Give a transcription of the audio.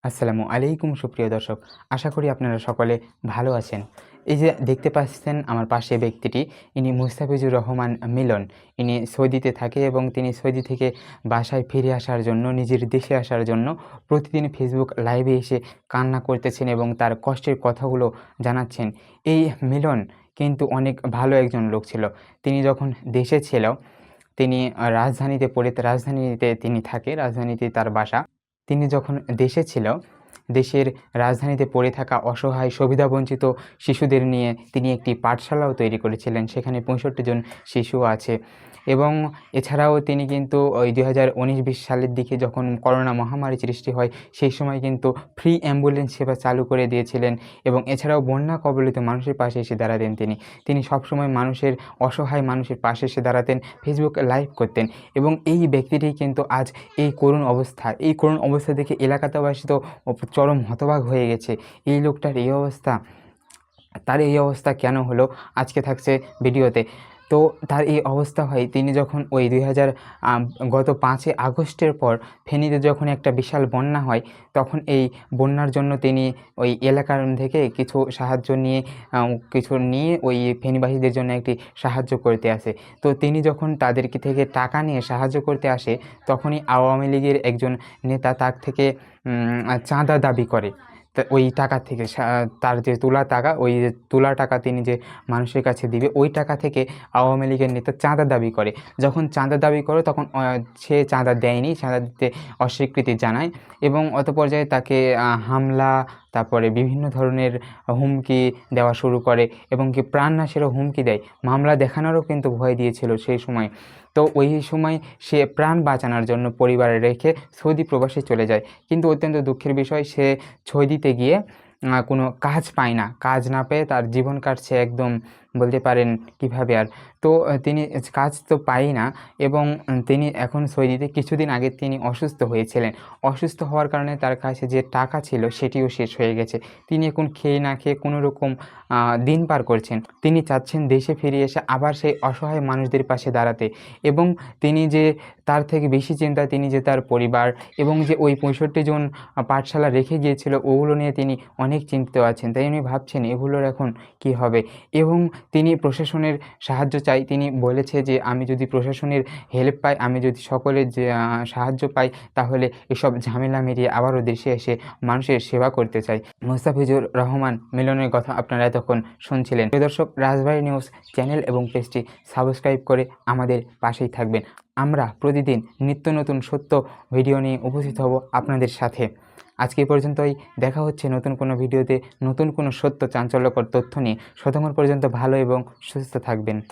আসসালামু আলাইকুম সুপ্রিয় দর্শক, আশা করি আপনারা সকলে ভালো আছেন। এই যে দেখতে পাচ্ছেন আমার পাশে ব্যক্তিটি, ইনি মুস্তাফিজুর রহমান মিলন। ইনি সৌদিতে থাকে এবং তিনি সৌদি থেকে বাসায় ফিরে আসার জন্য, নিজের দেশে আসার জন্য প্রতিদিন ফেসবুক লাইভে এসে কান্না করতেছেন এবং তার কষ্টের কথাগুলো জানাচ্ছেন। এই মিলন কিন্তু অনেক ভালো একজন লোক ছিল। তিনি যখন দেশে ছিল, তিনি রাজধানীতে তিনি থাকে, রাজধানীতে তার বাসা। তিনি যখন দেশে ছিল, দেশের রাজধানীতে পড়ে থাকা অসহায় সুবিধাবঞ্চিত শিশুদের নিয়ে তিনি একটি পাঠশালাও তৈরি করেছিলেন। সেখানে ৬৫ জন শিশু আছে এবং এছাড়াও তিনি কিন্তু ওই ২০১৯-২০ সালের দিকে যখন করোনা মহামারী সৃষ্টি হয়, সেই সময় কিন্তু ফ্রি অ্যাম্বুলেন্স সেবা চালু করে দিয়েছিলেন এবং এছাড়াও বন্যা কবলিত মানুষের পাশে এসে দাঁড়াতেন তিনি। তিনি সবসময় অসহায় মানুষের পাশে এসে দাঁড়াতেন, ফেসবুক লাইভ করতেন এবং এই ব্যক্তিটি কিন্তু আজ এই করুণ অবস্থা দেখে এলাকাবাসী তো চরম হতবাক হয়ে গেছে। এই লোকটার এই অবস্থা, তার এই অবস্থা কেন হলো আজকে থাকছে ভিডিওতে। তো তার এই অবস্থা হয় তিনি যখন ওই গত ৫ই আগস্টের পর ফেনীতে যখন একটা বিশাল বন্যা হয়, তখন এই বন্যার জন্য তিনি ওই এলাকার থেকে কিছু নিয়ে ওই ফেনীবাসীদের জন্য একটি সাহায্য করতে আসে। তো তিনি যখন তাদেরকে থেকে টাকা নিয়ে সাহায্য করতে আসে, তখনই আওয়ামী লীগের একজন নেতা তার থেকে চাঁদা দাবি করে। তা ওই টাকা থেকে তার যে তোলা টাকা তিনি যে মানুষের কাছে দিবে, ওই টাকা থেকে আওয়ামী লীগের নেতা চাঁদা দাবি করে। যখন চাঁদা দাবি করে, তখন সে চাঁদা দেয়নি, চাঁদা দিতে অস্বীকৃতি জানায় এবং অত পর্যায়ে তাকে হামলা, তারপরে বিভিন্ন ধরনের হুমকি দেওয়া শুরু করে এবং কি প্রাণনাশেরও হুমকি দেয়। মামলা দেখানোরও কিন্তু ভয় দিয়েছিল সেই সময়। তো ওই সময় সে প্রাণ বাঁচানোর জন্য পরিবার রেখে সৌদি প্রবাসে চলে যায়। কিন্তু অত্যন্ত দুঃখের বিষয়, সে সৌদিতে গিয়ে কোনো কাজ পায় না। কাজ না পেয়ে তার জীবন কাটছে একদম, বলতে পারেন কীভাবে আর। তো তিনি কাজ তো পায়ই না এবং তিনি এখন সৌদিতে, কিছুদিন আগে তিনি অসুস্থ হয়েছিলেন। অসুস্থ হওয়ার কারণে তার কাছে যে টাকা ছিল সেটিও শেষ হয়ে গেছে। তিনি এখন খেয়ে না খেয়ে কোনো রকম দিন পার করছেন। তিনি চাচ্ছেন দেশে ফিরে এসে আবার সেই অসহায় মানুষদের পাশে দাঁড়াতে এবং তিনি যে তার থেকে বেশি চিন্তা, তিনি যে তার পরিবার এবং যে ওই ৬৫ জন পাঠশালা রেখে গিয়েছিল, ওগুলো নিয়ে তিনি অনেক চিন্তিত আছেন। তাই উনি ভাবছেন এগুলোর এখন কী হবে এবং তিনি প্রশাসনের সাহায্য চাই। তিনি বলেছে যে আমি যদি প্রশাসনের হেল্প পাই, আমি যদি সকলের যে সাহায্য পাই, তাহলে এসব ঝামেলা মিটিয়ে আবারও দেশে এসে মানুষের সেবা করতে চাই। মুস্তাফিজুর রহমান মিলনের কথা আপনারা এতক্ষণ শুনছিলেন। প্রিয় দর্শক, রাজবাড়ী নিউজ চ্যানেল এবং পেজটি সাবস্ক্রাইব করে আমাদের পাশেই থাকবেন। আমরা প্রতিদিন নিত্য নতুন সত্য ভিডিও নিয়ে উপস্থিত হব আপনাদের সাথে। আজকে পর্যন্তই, দেখা হচ্ছে নতুন কোনো ভিডিওতে নতুন কোনো সত্য চাঞ্চল্যকর তথ্য নিয়ে। ততক্ষণ পর্যন্ত ভালো এবং সুস্থ থাকবেন।